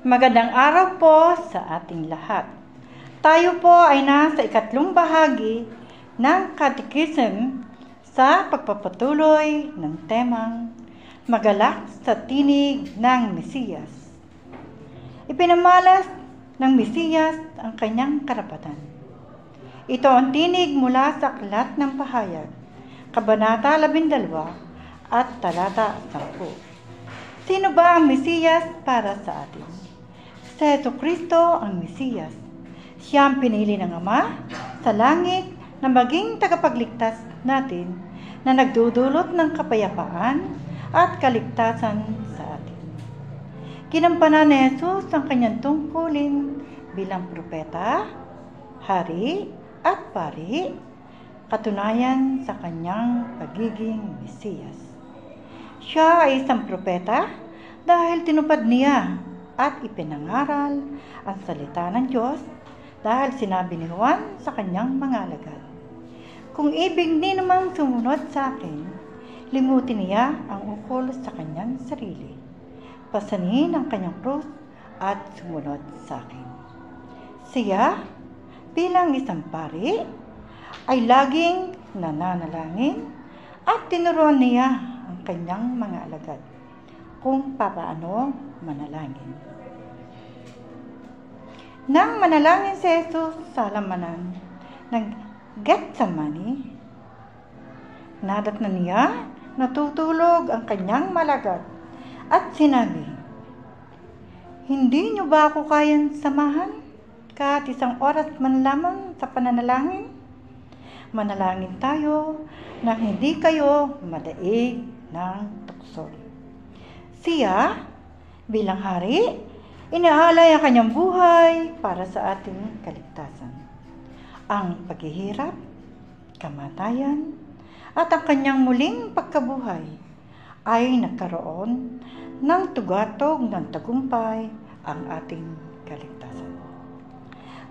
Magandang araw po sa ating lahat. Tayo po ay nasa ikatlong bahagi ng Catechism sa pagpapatuloy ng temang Magalak sa tinig ng Mesiyas. Ipinamalas ng Mesiyas ang kanyang karapatan. Ito ang tinig mula sa Aklat ng Pahayag, Kabanata 12 at Talata 10. Sino ba ang Mesiyas para sa atin? Si Jesucristo ang Mesiyas. Siya ang pinili ng Ama sa langit na maging tagapagligtas natin na nagdudulot ng kapayapaan at kaligtasan sa atin. Kinampanan ni Jesus ang kanyang tungkulin bilang propeta, hari at pari, katunayan sa kanyang pagiging Mesiyas. Siya ay isang propeta dahil tinupad niya at ipinangaral ang salita ng Diyos dahil sinabi ni Juan sa kanyang mga alagad, "Kung ibig ni namang sumunod sa akin, limutin niya ang ukol sa kanyang sarili. Pasanin ang kanyang krus at sumunod sa akin." Siya, bilang isang pari, ay laging nananalangin at tinuruan niya ang kanyang mga alagad kung paano manalangin. Nang manalangin si Jesus sa halamanan ng Getsemani, nadatnan niya natutulog ang kanyang malagad at sinabi, "Hindi niyo ba ako kayang samahan kahit isang oras man lamang sa pananalangin? Manalangin tayo nang hindi kayo madaig ng tukso." Siya, bilang hari, inaalay ang kanyang buhay para sa ating kaligtasan. Ang paghihirap, kamatayan, at ang kanyang muling pagkabuhay ay nagkaroon ng tugatog ng tagumpay ang ating kaligtasan.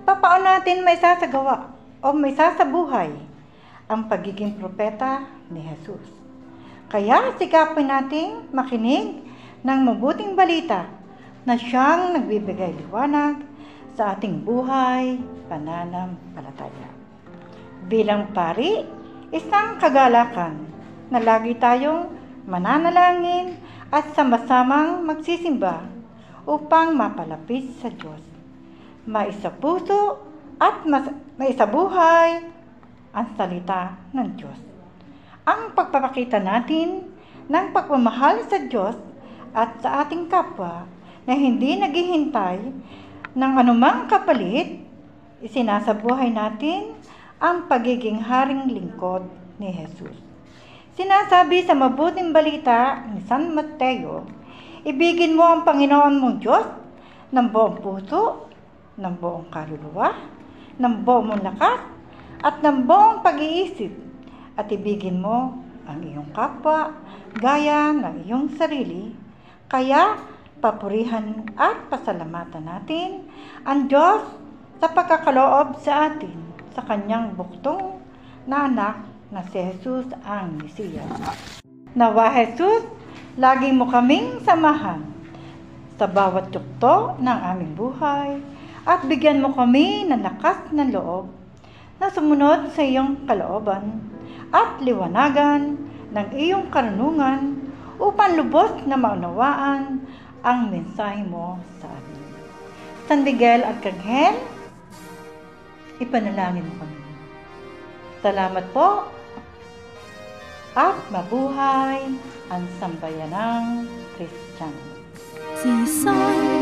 Paano natin may sasagawa o may sasabuhay ang pagiging propeta ni Jesus? Kaya sikapin nating makinig ng mabuting balita na siyang nagbibigay liwanag sa ating buhay pananampalataya. Bilang pari, isang kagalakan na lagi tayong mananalangin at sama-samang magsisimba upang mapalapit sa Diyos. Maisapuso at maisabuhay ang salita ng Diyos. Ang pagpapakita natin ng pagmamahal sa Diyos at sa ating kapwa na hindi naghihintay ng anumang kapalit, isinasabuhay natin ang pagiging haring lingkod ni Jesus. Sinasabi sa mabuting balita ni San Mateo, "Ibigin mo ang Panginoon mong Diyos ng buong puso, ng buong kaluluwa, ng buong mong lakas, at ng buong pag-iisip, at ibigin mo ang iyong kapwa gaya ng iyong sarili." Kaya, papurihan at pasalamatan natin ang Diyos sa pagkakaloob sa atin sa kanyang buktong na anak na si Jesus ang Mesiyas. Nawa Jesus, lagi mo kaming samahan sa bawat yugto ng aming buhay at bigyan mo kami ng lakas ng loob na sumunod sa iyong kalooban at liwanagan ng iyong karunungan upang lubos na maunawaan ang mensahe mo sa amin. San Miguel Arcangel, ipanalangin mo kami. Salamat po at mabuhay ang sambayanang Kristiyano. Si San